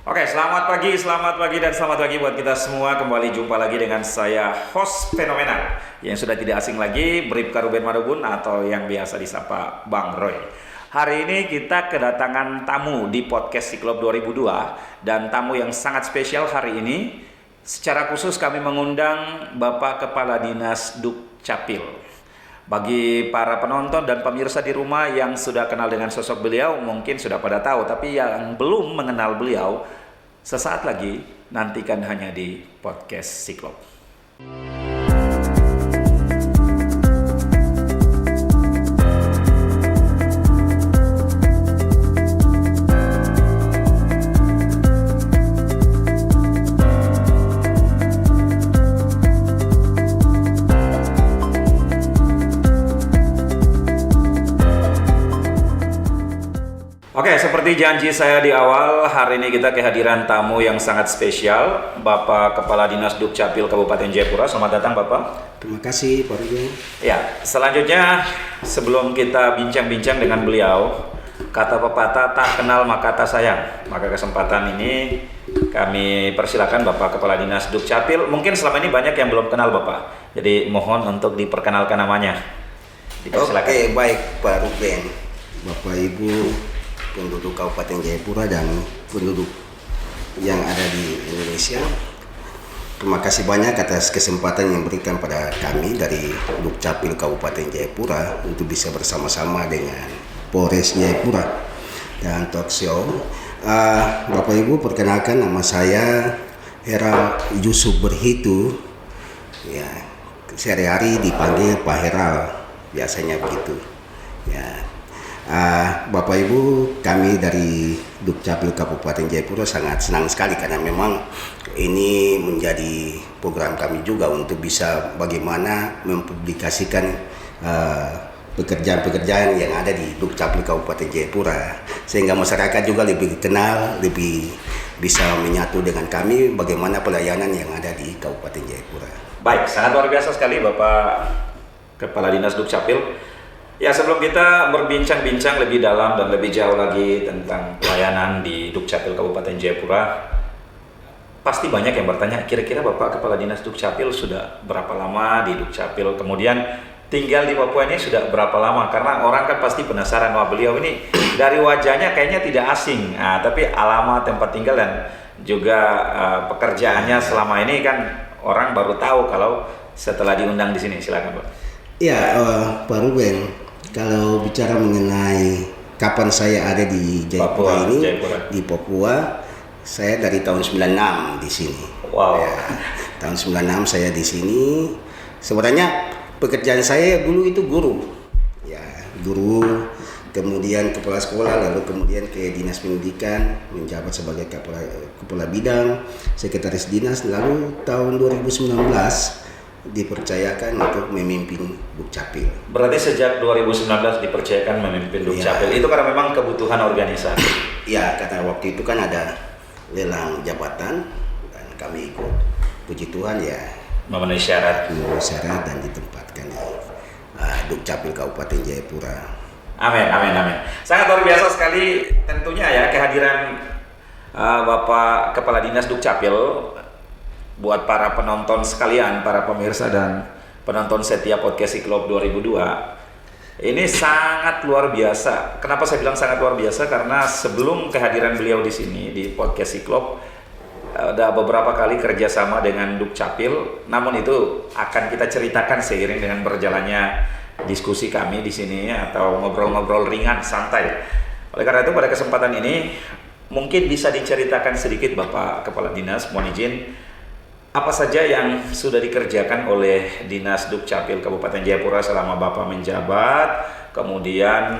Oke, selamat pagi dan selamat pagi buat kita semua. Kembali jumpa lagi dengan saya, host fenomenal yang sudah tidak asing lagi, Bribka Ruben Madubun atau yang biasa disapa Bang Roy. Hari ini kita kedatangan tamu di podcast Siklop 2002 dan tamu yang sangat spesial hari ini. Secara khusus kami mengundang Bapak Kepala Dinas Dukcapil. Bagi para penonton dan pemirsa di rumah yang sudah kenal dengan sosok beliau mungkin sudah pada tahu, tapi yang belum mengenal beliau sesaat lagi nantikan hanya di podcast Siklop. Oke, seperti janji saya di awal, hari ini kita kehadiran tamu yang sangat spesial, Bapak Kepala Dinas Dukcapil Kabupaten Jayapura. Selamat datang, Bapak. Terima kasih, Pak Ruben. Ya, selanjutnya sebelum kita bincang-bincang dengan beliau, kata pepatah tak kenal maka tak sayang. Maka kesempatan ini kami persilakan Bapak Kepala Dinas Dukcapil. Mungkin selama ini banyak yang belum kenal Bapak, jadi mohon untuk diperkenalkan namanya. Dipersilakan. Oke, baik Pak Ruben, Bapak Ibu penduduk Kabupaten Jayapura dan penduduk yang ada di Indonesia. Terima kasih banyak atas kesempatan yang diberikan pada kami dari Dukcapil Kabupaten Jayapura untuk bisa bersama-sama dengan Polres Jayapura dan talk show. Bapak Ibu, perkenalkan nama saya Heral Yusuf Berhitu. Ya, sehari-hari dipanggil Pak Heral, biasanya begitu. Ya. Bapak Ibu, kami dari Dukcapil Kabupaten Jayapura sangat senang sekali karena memang ini menjadi program kami juga untuk bisa bagaimana mempublikasikan pekerjaan-pekerjaan yang ada di Dukcapil Kabupaten Jayapura sehingga masyarakat juga lebih kenal, lebih bisa menyatu dengan kami bagaimana pelayanan yang ada di Kabupaten Jayapura. Baik, sangat luar biasa sekali Bapak Kepala Dinas Dukcapil. Ya, sebelum kita berbincang-bincang lebih dalam dan lebih jauh lagi tentang pelayanan di Dukcapil Kabupaten Jayapura, pasti banyak yang bertanya, kira-kira Bapak Kepala Dinas Dukcapil sudah berapa lama di Dukcapil, kemudian tinggal di Papua ini sudah berapa lama? Karena orang kan pasti penasaran, wah beliau ini dari wajahnya kayaknya tidak asing, tapi alamat, tempat tinggal dan juga pekerjaannya selama ini kan orang baru tahu kalau setelah diundang di sini. Silakan Pak. Ya, Pak Ruben, kalau bicara mengenai kapan saya ada di Jayapura di Papua, saya dari tahun 96 di sini. Wow. Ya, tahun 96 saya di sini. Sebenarnya pekerjaan saya dulu itu guru. Ya, guru, kemudian kepala sekolah, lalu kemudian ke Dinas Pendidikan, menjabat sebagai kepala bidang, sekretaris dinas, lalu tahun 2019 dipercayakan untuk memimpin Dukcapil. Berarti sejak 2019 dipercayakan memimpin Dukcapil. Itu karena memang kebutuhan organisasi. Ya, karena waktu itu kan ada lelang jabatan dan kami ikut. Puji Tuhan ya Memenuhi syarat. dan ditempatkan di Dukcapil Kabupaten Jayapura. Amin, amin, amin. Sangat luar biasa sekali tentunya ya kehadiran Bapak Kepala Dinas Dukcapil. Buat para penonton sekalian, para pemirsa dan penonton setia podcast Siklop 2002, ini sangat luar biasa. Kenapa saya bilang sangat luar biasa? Karena sebelum kehadiran beliau di sini di podcast Siklop, ada beberapa kali kerjasama dengan Dukcapil. Namun itu akan kita ceritakan seiring dengan berjalannya diskusi kami di sini atau ngobrol-ngobrol ringan, santai. Oleh karena itu pada kesempatan ini mungkin bisa diceritakan sedikit Bapak Kepala Dinas, mohon izin, apa saja yang sudah dikerjakan oleh Dinas Dukcapil Kabupaten Jayapura selama Bapak menjabat, kemudian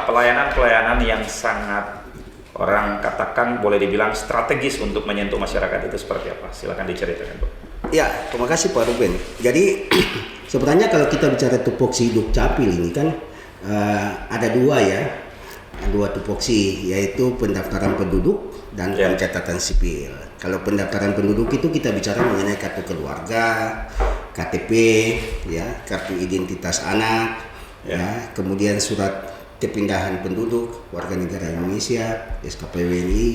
pelayanan-pelayanan yang sangat orang katakan boleh dibilang strategis untuk menyentuh masyarakat itu seperti apa? Silakan diceritakan, Pak. Ya, terima kasih Pak Ruben. Jadi sebenarnya kalau kita bicara tupoksi Dukcapil ini kan ada dua tupoksi, yaitu pendaftaran penduduk dan pencatatan sipil. Kalau pendaftaran penduduk itu kita bicara mengenai kartu keluarga, KTP, ya, kartu identitas anak, ya, kemudian surat kepindahan penduduk warga negara Indonesia, SKP WNI,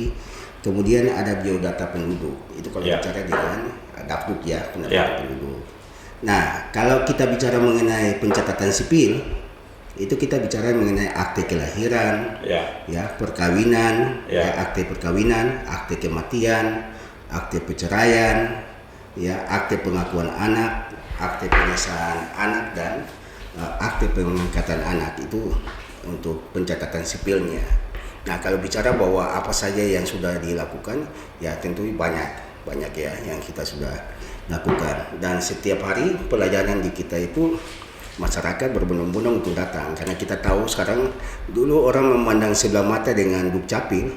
kemudian ada biodata penduduk. Itu kalau bicara dengan Dapduk ya, pendata penduduk. Nah, kalau kita bicara mengenai pencatatan sipil, itu kita bicara mengenai akte kelahiran, ya perkawinan, akte perkawinan, akte kematian, akte perceraian, ya akte pengakuan anak, akte penyiksaan anak, dan akte pengangkatan anak. Itu untuk pencatatan sipilnya. Nah, kalau bicara bahwa apa saja yang sudah dilakukan, ya tentu banyak ya yang kita sudah lakukan. Dan setiap hari pelayanan di kita itu masyarakat berbondong-bondong untuk datang, karena kita tahu sekarang, dulu orang memandang sebelah mata dengan Dukcapil,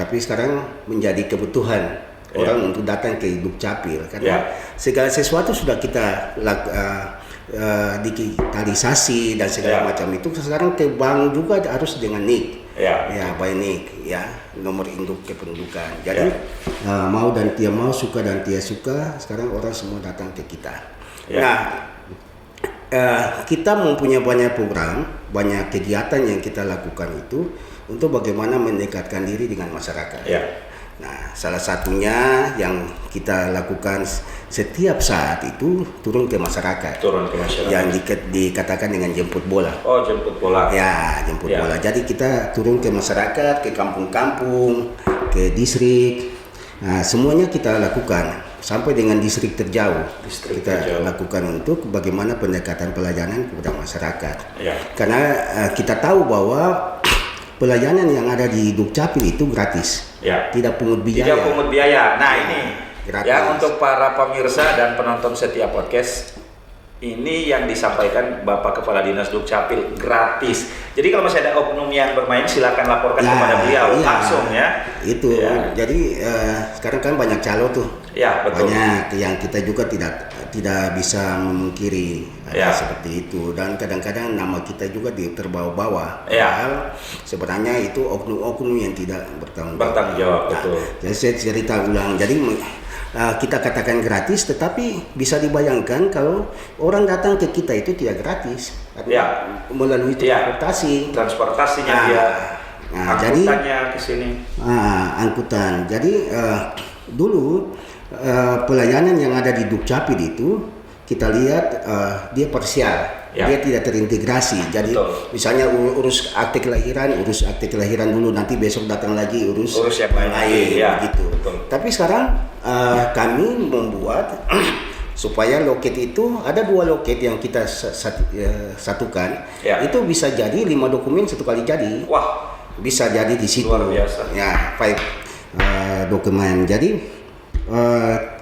tapi sekarang menjadi kebutuhan orang untuk datang ke Dukcapil, karena segala sesuatu sudah kita digitalisasi dan segala macam itu. Sekarang ke bank juga harus dengan NIK. By NIK, nomor induk kependudukan. Jadi mau dan tidak mau, suka dan tidak suka, sekarang orang semua datang ke kita. Nah, kita mempunyai banyak program, banyak kegiatan yang kita lakukan itu untuk bagaimana mendekatkan diri dengan masyarakat. Nah, salah satunya yang kita lakukan setiap saat itu turun ke masyarakat. Yang dikatakan dengan jemput bola. Oh, jemput bola. Ya, jemput bola. Jadi kita turun ke masyarakat, ke kampung-kampung, ke distrik. Nah, semuanya kita lakukan sampai dengan distrik terjauh. Lakukan untuk bagaimana pendekatan pelayanan kepada masyarakat. Karena kita tahu bahwa pelayanan yang ada di Dukcapil itu gratis. Tidak pungut biaya. Nah, ini gratis. Untuk para pemirsa dan penonton setiap podcast, ini yang disampaikan Bapak Kepala Dinas Dukcapil, gratis. Jadi kalau masih ada oknum yang bermain, silakan laporkan kepada beliau langsung ya. Itu. Jadi sekarang kan banyak calo tuh. Betul. Banyak yang kita juga tidak bisa memungkiri seperti itu, dan kadang-kadang nama kita juga terbawa-bawa. Sebenarnya itu oknum-oknum yang tidak bertanggung jawab. Betul. Jadi saya cerita ulang. Jadi kita katakan gratis, tetapi bisa dibayangkan kalau orang datang ke kita itu tidak gratis, melalui transportasinya dia, angkutannya ke sini. Angkutan. Jadi dulu pelayanan yang ada di Dukcapil itu kita lihat dia parsial. Dia tidak terintegrasi. Jadi misalnya urus akte kelahiran dulu, nanti besok datang lagi urus yang lain gitu. Tapi sekarang kami membuat supaya loket itu ada 2 loket yang kita satukan. Itu bisa jadi 5 dokumen satu kali jadi. Wah, bisa jadi di situ. Luar biasa. 5 dokumen. Jadi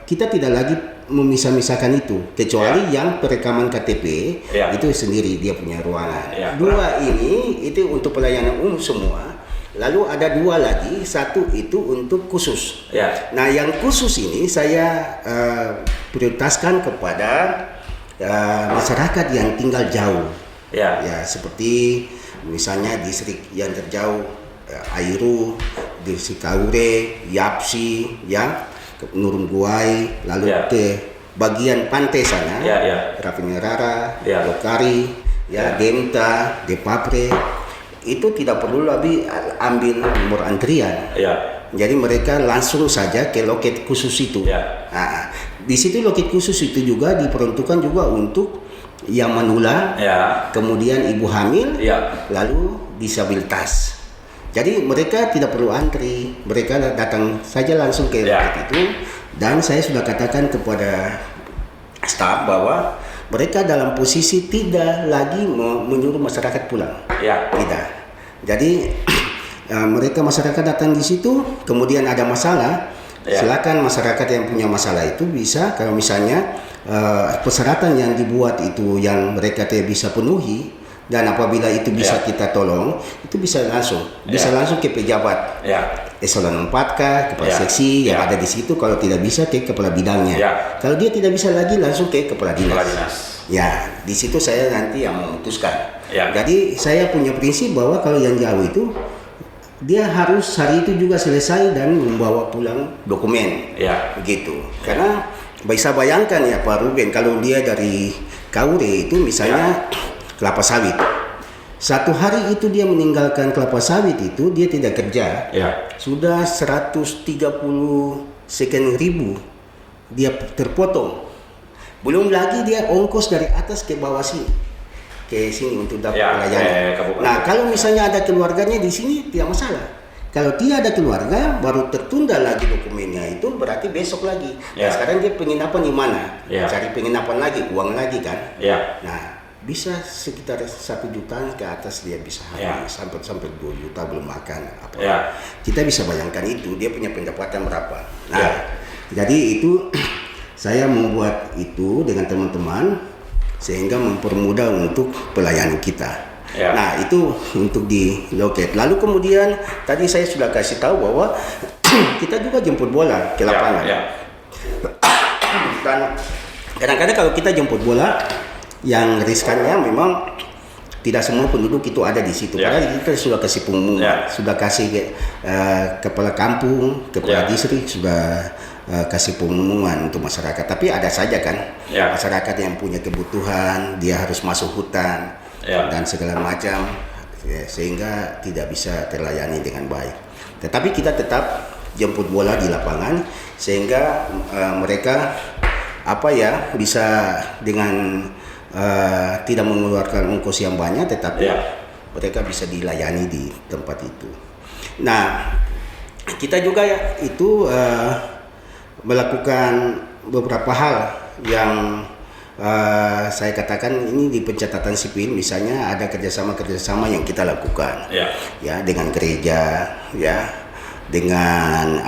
kita tidak lagi memisah-misahkan itu, kecuali yang perekaman KTP itu sendiri dia punya ruangan. 2 ini itu untuk pelayanan umum semua. Lalu ada 2 lagi, satu itu untuk khusus. Nah, yang khusus ini saya prioritaskan kepada masyarakat yang tinggal jauh. Seperti misalnya distrik yang terjauh, Airu, distrik Kaure, Yapsi, Nurungguai, lalu ke bagian pantai sana, Rafinirara, Lokari, Demta, Depapre, itu tidak perlu lagi ambil nomor antrian. Jadi mereka langsung saja ke loket khusus itu. Nah, di situ loket khusus itu juga diperuntukkan juga untuk yang manula, kemudian ibu hamil, lalu disabilitas. Jadi mereka tidak perlu antri, mereka datang saja langsung ke loket itu. Dan saya sudah katakan kepada staf bahwa mereka dalam posisi tidak lagi menyuruh masyarakat pulang. Tidak. Jadi mereka masyarakat datang di situ, kemudian ada masalah, silakan masyarakat yang punya masalah itu bisa, kalau misalnya persyaratan yang dibuat itu yang mereka tidak bisa penuhi, dan apabila itu bisa kita tolong, itu bisa langsung ke pejabat eselon 4K, kepala seksi yang ada di situ. Kalau tidak bisa ke kepala bidangnya. Kalau dia tidak bisa lagi langsung ke kepala dinas. Di situ saya nanti yang memutuskan. Jadi saya punya prinsip bahwa kalau yang jauh itu dia harus hari itu juga selesai dan membawa pulang dokumen. Begitu. Karena bisa bayangkan ya Pak Ruben, kalau dia dari Kaure itu misalnya kelapa sawit. Satu hari itu dia meninggalkan kelapa sawit itu dia tidak kerja. Ya. Sudah 130 sekian ribu dia terpotong. Belum lagi dia ongkos dari atas ke bawah sini. Ke sini untuk dapat pelayanan. Nah, kalau misalnya ada keluarganya di sini tidak masalah. Kalau tidak ada keluarga, baru tertunda lagi dokumennya itu berarti besok lagi. Nah, sekarang dia penginapan di mana? Cari penginapan lagi, uang lagi kan? Nah, bisa sekitar 1 juta ke atas dia bisa sampai 2 juta belum makan apa. Kita bisa bayangkan itu dia punya pendapatan berapa. Nah, jadi itu saya membuat itu dengan teman-teman sehingga mempermudah untuk pelayanan kita. Nah, itu untuk di loket. Lalu kemudian tadi saya sudah kasih tahu bahwa kita juga jemput bola ke lapangan. Dan kadang-kadang kalau kita jemput bola, yang riskannya memang tidak semua penduduk itu ada di situ. Padahal kita sudah kasih pengumuman, sudah kasih kepala kampung, kepala distrik sudah kasih pengumuman untuk masyarakat. Tapi ada saja kan masyarakat yang punya kebutuhan, dia harus masuk hutan dan segala macam, sehingga tidak bisa terlayani dengan baik. Tetapi kita tetap jemput bola di lapangan sehingga mereka bisa dengan tidak mengeluarkan ongkos yang banyak, tetapi mereka bisa dilayani di tempat itu. Nah, kita juga itu melakukan beberapa hal yang saya katakan ini di pencatatan sipil. Misalnya ada kerjasama yang kita lakukan, dengan gereja, dengan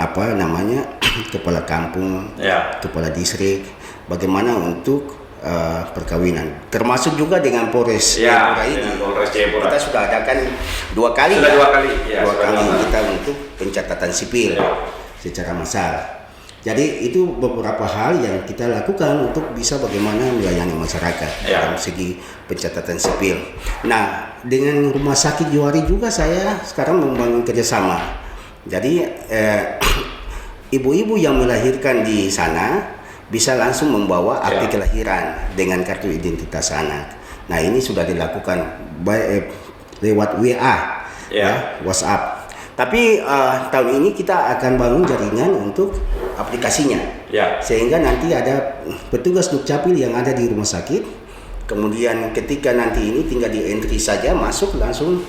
kepala kampung, kepala distrik, bagaimana untuk perkawinan, termasuk juga dengan Polres Jayapura ini. Kita sudah adakan 2 kali. Kita untuk pencatatan sipil secara massal. Jadi itu beberapa hal yang kita lakukan untuk bisa bagaimana melayani masyarakat dalam segi pencatatan sipil. Nah, dengan Rumah Sakit Johari juga saya sekarang membangun kerjasama. Jadi ibu-ibu yang melahirkan di sana bisa langsung membawa akte kelahiran dengan kartu identitas anak. Nah, ini sudah dilakukan lewat WA, WhatsApp. Tapi tahun ini kita akan bangun jaringan untuk aplikasinya, sehingga nanti ada petugas Dukcapil yang ada di rumah sakit. Kemudian ketika nanti ini tinggal di entry saja, masuk langsung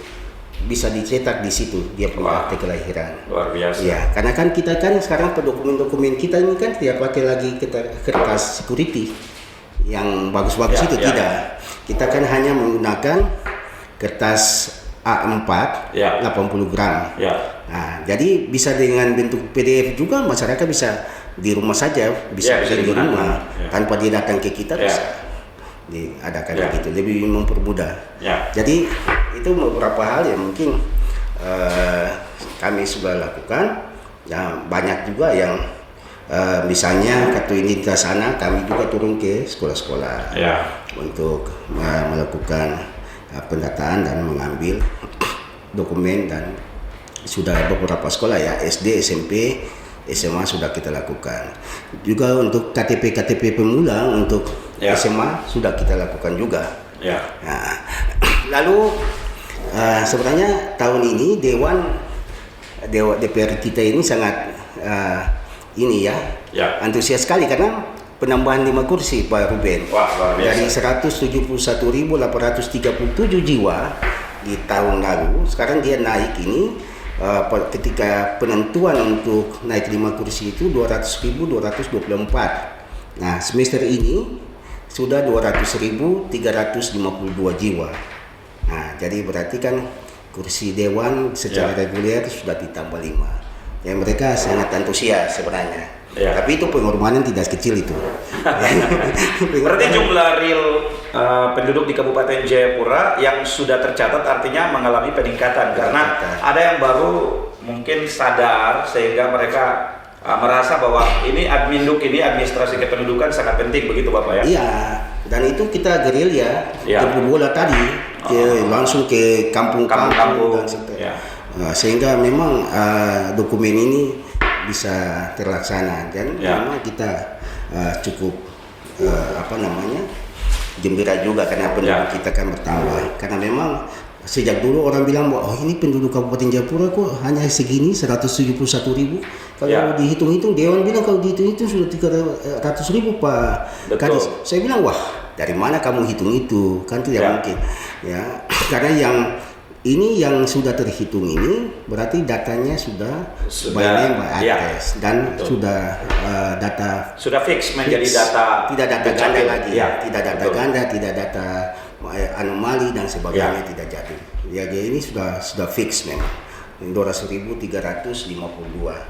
bisa dicetak di situ dia punya akte kelahiran. Luar biasa. Karena kan kita kan sekarang dokumen kita ini kan tidak pakai lagi kertas security yang bagus-bagus itu tidak. Kita kan hanya menggunakan kertas A4 80 gram. Nah, jadi bisa dengan bentuk PDF juga, masyarakat bisa di rumah saja, bisa di rumah tanpa dia datang ke kita bisa diadakan gitu, lebih mempermudah. Jadi itu beberapa hal yang mungkin kami sudah lakukan. Banyak juga yang misalnya kartu identitas anak, kami juga turun ke sekolah-sekolah untuk melakukan pendataan dan mengambil dokumen, dan sudah beberapa sekolah SD, SMP, SMA sudah kita lakukan. Juga untuk KTP pemula untuk SMA sudah kita lakukan juga. Nah, lalu sebenarnya tahun ini DPR kita ini sangat antusias sekali karena penambahan 5 kursi Pak Ruben. Dari 171.837 jiwa di tahun lalu, sekarang dia naik ini ketika penentuan untuk naik 5 kursi itu 200.224. Nah, semester ini sudah 200.352 jiwa. Nah, jadi berarti kan kursi dewan secara reguler sudah ditambah 5. Mereka sangat antusias sebenarnya. Tapi itu pengorbanan tidak kecil itu. Berarti jumlah real penduduk di Kabupaten Jayapura yang sudah tercatat artinya mengalami peningkatan karena ada yang baru mungkin sadar sehingga mereka merasa bahwa ini administrasi kependudukan sangat penting, begitu Bapak ya? Iya, dan itu kita gerilya jemput bola tadi langsung ke kampung-kampung dan sehingga memang dokumen ini bisa terlaksana, dan memang kita cukup gembira juga karena penduduk kita kan bertambah, karena memang Sejak dulu orang bilang bahwa oh ini penduduk Kabupaten Jayapura kok hanya segini 171.000. Kalau dihitung-hitung, Dewan bilang kalau dihitung-hitung sudah 300.000 Pak Kadis. Saya bilang wah dari mana kamu hitung itu? Kan tidak mungkin. Ya, karena yang sudah terhitung ini berarti datanya sudah by name by address dan sudah data sudah fix menjadi data, tidak data ganda lagi, tidak data ganda, tidak data anomali dan sebagainya tidak jadi. Ya dia ini sudah fix memang 200.352.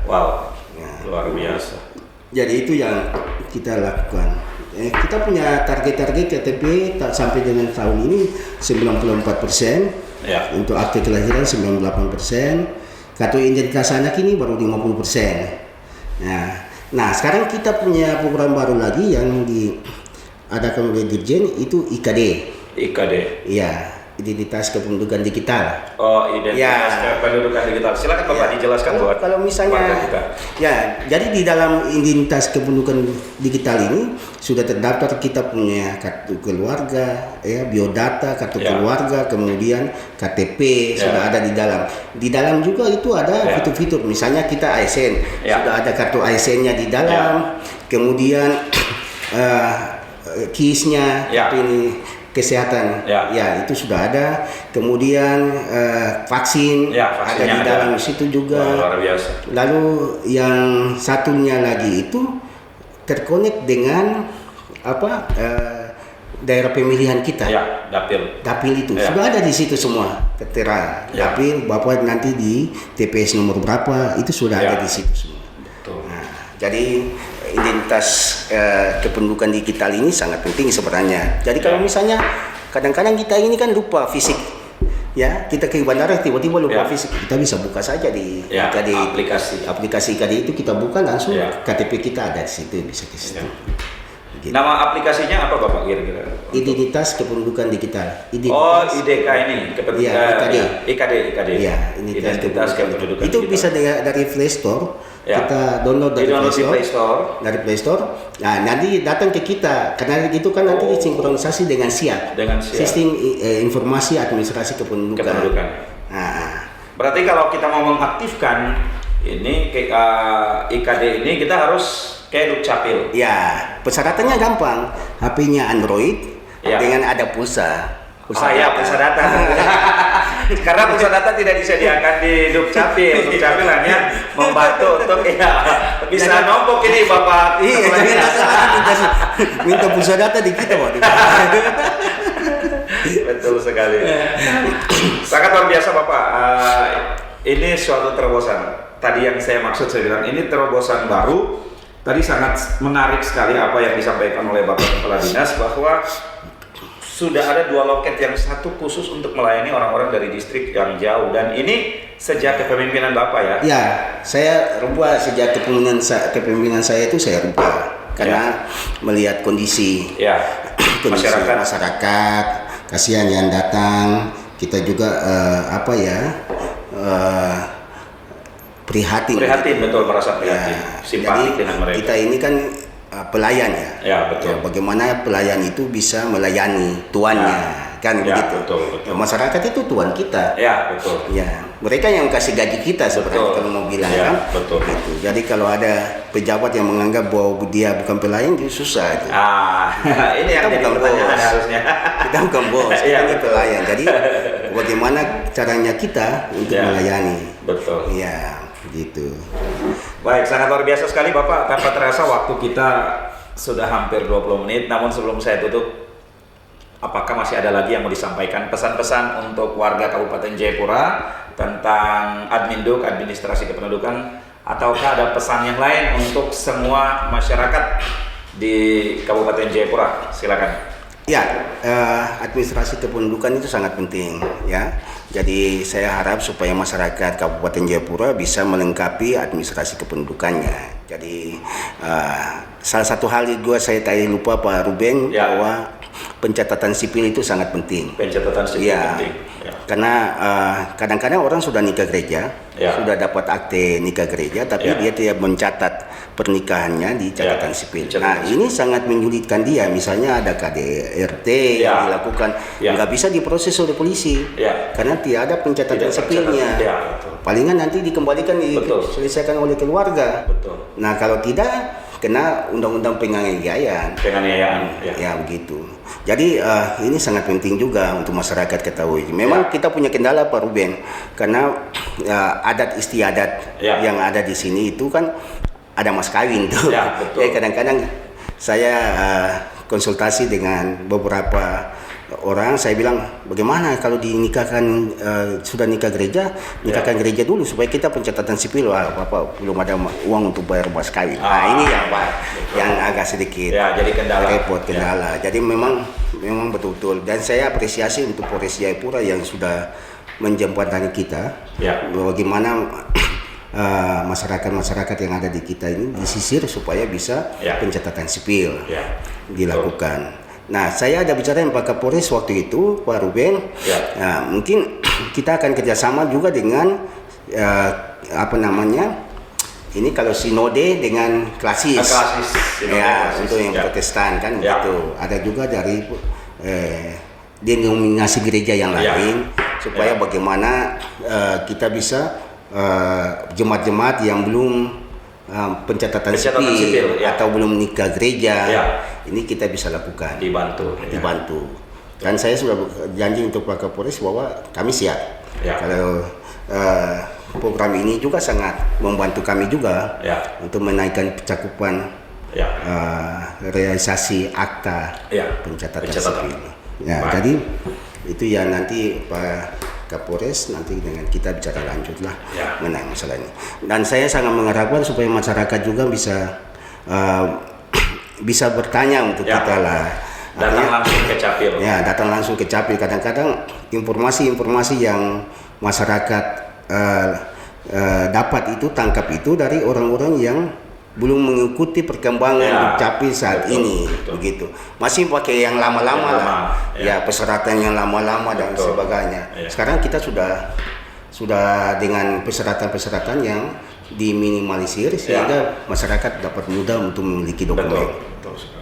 Wow, ya. Luar biasa. Jadi itu yang kita lakukan. Kita punya target KTP sampai dengan tahun ini 94%. Ya. Untuk akte kelahiran 98%, kartu identitas anak ini baru 50%. Nah, sekarang kita punya program baru lagi yang diadakan oleh Dirjen itu IKD. Iya, identitas kependudukan digital. Oh, identitas kependudukan digital. Silakan Bapak dijelaskan buat kalau misalnya kita. Ya, jadi di dalam identitas kependudukan digital ini sudah terdaftar kita punya kartu keluarga, biodata, kartu keluarga, kemudian KTP sudah ada di dalam. Di dalam juga itu ada fitur-fitur. Misalnya kita ASN, sudah ada kartu ASN-nya di dalam. Kemudian KIS-nya, kartu ini kesehatan, itu sudah ada. Kemudian vaksin ada di dalam situ juga. Luar biasa. Lalu yang satunya lagi itu terkonek dengan daerah pemilihan kita. Dapil itu sudah ada di situ semua. Ketera dapil, Bapak nanti di TPS nomor berapa itu sudah ada di situ semua. Nah, jadi identitas kependudukan digital ini sangat penting sebenarnya. Jadi kalau misalnya kadang-kadang kita ini kan lupa fisik, kita ke bandara tiba-tiba lupa fisik, kita bisa buka saja di IKD, aplikasi IKD itu kita buka langsung KTP kita ada di situ, bisa ke situ. Gitu. Nama aplikasinya apa Bapak kira-kira? Identitas kependudukan digital. IDK ini IKD. Iya, identitas kependudukan. Itu bisa dari Play Store. Kita download dari Play Store. Nah, nanti datang ke kita. Karena itu kan nanti sinkronisasi dengan SIAP. Sistem Informasi Administrasi Kependudukan. Nah, berarti kalau kita mau mengaktifkan ini IKD ini kita harus kayak Dukcapil. Ya, persyaratannya gampang. HP-nya Android dengan ada pulsa data. Karena pulsa data tidak disediakan di Dukcapil. Dukcapil hanya membantu untuk bisa nombok ini Bapak. Minta pulsa data di kita, Pak. Betul sekali. Sangat luar biasa Bapak. Ini suatu terobosan. Tadi yang saya maksud saya bilang ini terobosan baru. Tadi sangat menarik sekali apa yang disampaikan oleh Bapak Kepala Dinas bahwa sudah ada 2 loket, yang satu khusus untuk melayani orang-orang dari distrik yang jauh, dan ini sejak kepemimpinan Bapak ya? Ya, saya rubah sejak kepemimpinan saya itu saya rubah karena melihat kondisi masyarakat, kasihan yang datang, kita juga prihatin, betul, merasa prihatin, simpatik dengan mereka. Kita ini kan pelayan betul. Bagaimana pelayan itu bisa melayani tuannya, kan begitu. Betul. Masyarakat itu tuan kita. Betul. Mereka yang kasih gaji kita sebenarnya kalau mau bilang kan. Betul. Gitu. Jadi kalau ada pejabat yang menganggap bahwa dia bukan pelayan, itu susah. Itu. Ini yang jadi pertanyaan harusnya. Kita bukan bos, kita ini pelayan. Jadi bagaimana caranya kita untuk melayani? Betul. Gitu. Baik, sangat luar biasa sekali Bapak. Tanpa terasa waktu kita sudah hampir 20 menit. Namun sebelum saya tutup, apakah masih ada lagi yang mau disampaikan pesan-pesan untuk warga Kabupaten Jayapura tentang Adminduk, administrasi kependudukan, ataukah ada pesan yang lain untuk semua masyarakat di Kabupaten Jayapura? Silakan. Administrasi kependudukan itu sangat penting Jadi saya harap supaya masyarakat Kabupaten Jayapura bisa melengkapi administrasi kependudukannya. Jadi salah satu hal juga saya tadi lupa Pak Ruben bahwa pencatatan sipil itu sangat penting. Pencatatan sipil penting. Karena kadang-kadang orang sudah nikah gereja, sudah dapat akte nikah gereja, tapi dia tidak mencatat pernikahannya di catatan Ya, sipil. catatan Nah, sipil. ini sangat menyulitkan dia. Misalnya ada KDRT Ya. yang dilakukan, Ya. nggak bisa diproses oleh polisi Ya. karena tidak ada pencatatan Tidak sipilnya. tercatat. Ya, betul. Palingan nanti dikembalikan Betul. diselesaikan oleh keluarga. Betul. Nah, kalau tidak kena undang-undang penganiayaan. Penganiayaan. Ya. Ya begitu. Jadi ini sangat penting juga untuk masyarakat ketahui. Memang kita punya kendala Pak Ruben, karena adat istiadat Ya. yang ada di sini itu kan ada mas kawin tuh. Ya, betul. Jadi kadang-kadang saya konsultasi dengan beberapa orang, saya bilang bagaimana kalau dinikahkan sudah nikah gereja, nikahkan gereja dulu supaya kita pencatatan sipil. Bapak belum ada uang untuk bayar mas kawin. Nah ini yang Pak, yang agak sedikit Ya, jadi kendala. repot kendala. Jadi memang betul-betul, dan saya apresiasi untuk Polres Jayapura yang sudah menjembatani kita. Ya. Bagaimana masyarakat-masyarakat yang ada di kita ini disisir supaya bisa Ya. pencatatan sipil Ya. dilakukan. Nah, saya ada bicara dengan Pak Kapolres waktu itu, Pak Ruben. Ya. Nah, mungkin kita akan kerjasama juga dengan ini kalau sinode dengan klasis. Klasis, sinode Ya, klasis. untuk yang Ya. Protestan kan Ya. gitu. Ada juga dari denominasi gereja yang Ya. lain supaya Ya. bagaimana kita bisa jemaat-jemaat yang belum pencatatan sipil ya. atau belum nikah gereja, Ya. ini kita bisa lakukan, Dibantu. Ya. dibantu. Dan saya sudah janji untuk Pak Kapolres bahwa kami siap. Ya. Kalau program ini juga sangat membantu kami juga Ya. untuk menaikkan cakupan Ya. realisasi akta Ya. pencatatan Pencatatan. sipil. Ya, Baik. jadi itu ya nanti Pak Kapolres nanti dengan kita bicara lanjut lah Ya. mengenai masalah ini. Dan saya sangat mengharapkan supaya masyarakat juga bisa bertanya untuk Ya. kita lah. Datang Artinya, langsung ke Capil. ya, datang langsung ke Capil. Kadang-kadang informasi-informasi yang masyarakat dapat itu, tangkap itu dari orang-orang yang belum mengikuti perkembangan Ya, Dukcapil saat betul, ini, betul. begitu. Masih pakai yang lama-lama Yang lah, lama, ya. ya persyaratan yang lama-lama dan Betul. sebagainya. Ya. Sekarang kita sudah dengan persyaratan-persyaratan yang diminimalisir sehingga masyarakat dapat mudah untuk memiliki dokumen. Betul. Betul sekali.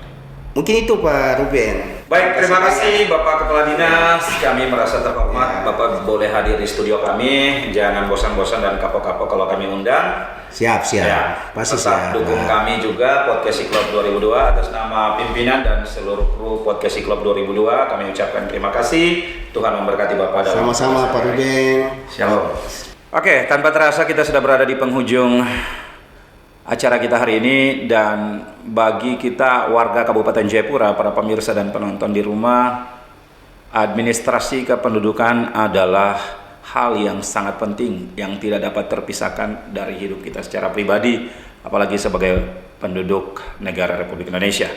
Mungkin itu Pak Ruben. Baik, terima kasih Bapak Kepala Dinas. Kami merasa terhormat. Ya. Bapak boleh hadir di studio kami. Jangan bosan-bosan dan kapok-kapok kalau kami undang. Siap. Ya, Pasti tetap siap. dukung Nah, kami juga Podcast Club 2002 atas nama pimpinan dan seluruh kru Podcast Club 2002. Kami ucapkan terima kasih. Tuhan memberkati Bapak dan Sama-sama Pak Ruben. Shalom. Oke, tanpa terasa kita sudah berada di penghujung acara kita hari ini, dan bagi kita warga Kabupaten Jayapura, para pemirsa dan penonton di rumah, administrasi kependudukan adalah hal yang sangat penting yang tidak dapat terpisahkan dari hidup kita secara pribadi, apalagi sebagai penduduk negara Republik Indonesia.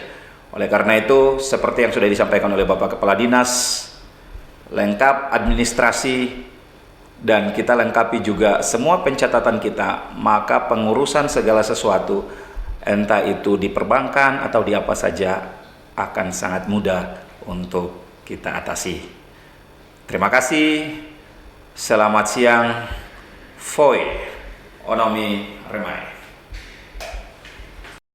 Oleh karena itu, seperti yang sudah disampaikan oleh Bapak Kepala Dinas, lengkap administrasi dan kita lengkapi juga semua pencatatan kita, maka pengurusan segala sesuatu, entah itu di perbankan atau di apa saja, akan sangat mudah untuk kita atasi. Terima kasih. Selamat siang. Foi Onomi Remai.